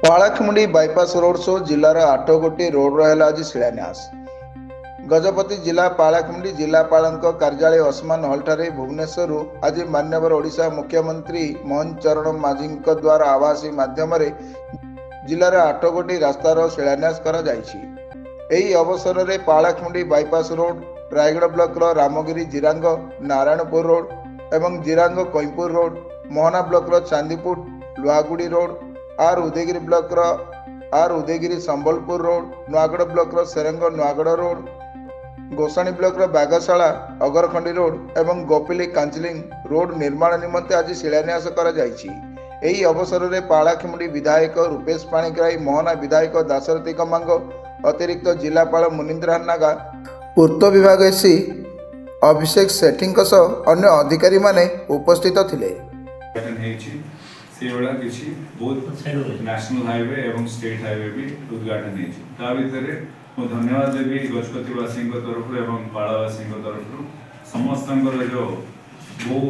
पालाखमुंडी bypass road show जिलार 8 गोटी road रहा आज शिलान्यास। गजपति जिला पालाखमुंडी जिलापाल कार्यालय ओस्मान हॉल ठारे भुवनेश्वर आज मान्यवर ओडिशा मुख्यमंत्री मोहन चरण माझी द्वारा आवासी माध्यम जिलार 8 गोटी रास्तार शिलान्यास करा जायछि। एही अवसर में पालाखमुंडी बाईपास रोड, रायगढ़ ब्लॉक रामगिरी जिरांग नारायणपुर रोड एवं Jirang Kaipur road, Mohana block Chandipur Luhagudi road, R Udayagiri block R Udayagiri Sambalpur road, Nuagada block Sereng Nuagada road, Gosani block Bagashala Agarkhandi road एवं गोपिली कांचलिंग रोड निर्माण निमंते आज शिलान्यास करा जायछि। एही अवसर में पालाखमुंडी विधायक रूपेश पाणिग्राही, मोहना विधायक दाशरथी कमांग, अतिरिक्त जिलापाल मुनीन्द्र नागा, पूर्त विभाग एससी अभिषेक सेठी अन्य अधिकारी माने उपस्थित थिले। बहुत नेशनल हाईवे एवं स्टेट हाईवे भी उद्घाटन होती मु धन्यवाद देवी गजपतिवासी तरफ एवं पाड़ावासी तरफ समस्त जो बहु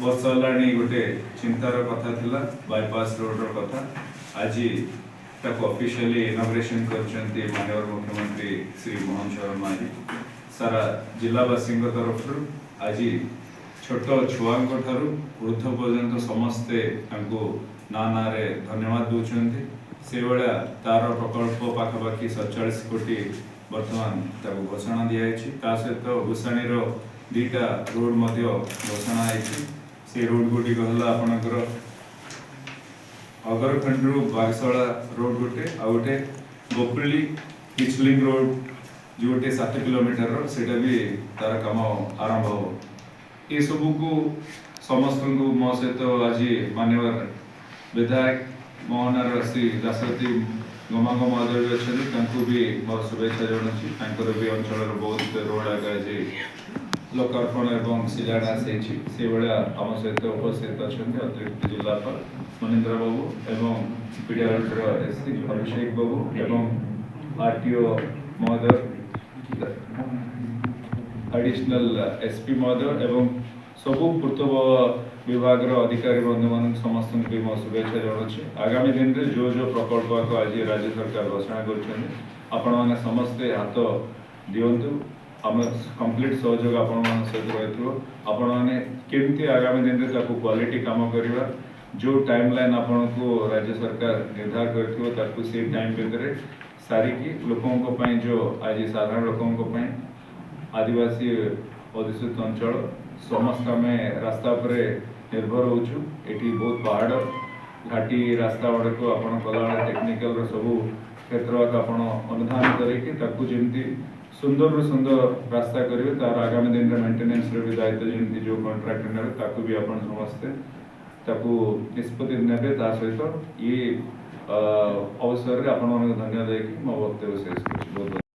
वर्ष है गोटे चिंतार कथा थिला बाईपास रोड कथा आज ऑफिशियली इनॉग्रेशन करछंती माननीय मुख्यमंत्री श्री मोहन चरण माझी सारा जिलावासी तरफ आज छोट छुआ वृद्ध पर्यंत समस्ते ना ना रे धन्यवाद दूसरी से भाया तार प्रकल्प पाखापाखि 47 कोटी बर्तमान घोषणा दिखाई सहित भूषाणी दुईटा रोड घोषणा से रोड गुटिक आपणकर अगरखंड बागशाला रोड गोटे आ गोटे गोपिली किचलिंग रोड जो गोटे 7 किलोमीटर से भी तार काम आरंभ हो ये सब को समस्त मो सहित आज मान्यवर विधायक मोहनार श्री दाशरथी गमांग महोदय भी अच्छे भी मोर शुभेच्छा जनाऊँ भी अंचल बहुत रोड आगे आज लोकार्पण और शिलान्यास से भाया आम सहित उपस्थित अच्छा अतिरिक्त जिलापाल मुनीन्द्र बाबू एवं पीडियार एससी अभिषेक बाबू एवं आरटीओ महोदय एडिशनल एसपी महोदय एवं सबू पूर्त विभाग अधिकारी बंधु मान समस्त मो शुभेच्छा जनाऊँ। आगामी दिन में जो जो प्रकल्प आज राज्य सरकार घोषणा कर समस्ते हाथ दिंतु आम कंप्लीट सहयोग आपण सहित रही आपण मैंने केमती आगामी दिन में क्वालिटी काम करवा जो टाइम लाइन आपन को राज्य सरकार निर्धार कर से टाइम भितर सारिकी लोकों जो आज साधारण लोकों आदिवासी अधिसूत अंचल समस्त आम रास्ता पर निर्भर होचु। एटी बहुत पहाड़ घाटी रास्ता गुड़ा को आपन कला टेक्निकल सबू क्षेत्र आपन अनुधान करके सुंदर रु सुंदर रास्ता करेंगे तार आगामी दिन में मेंटेनेंस भी दायित्व जमी जो कंट्राक्टर ने भी आप समस्ते निष्पत्ति ने सहित ये अवसर में आपण धन्यवाद देकी मो वक्तव्य शेष कर।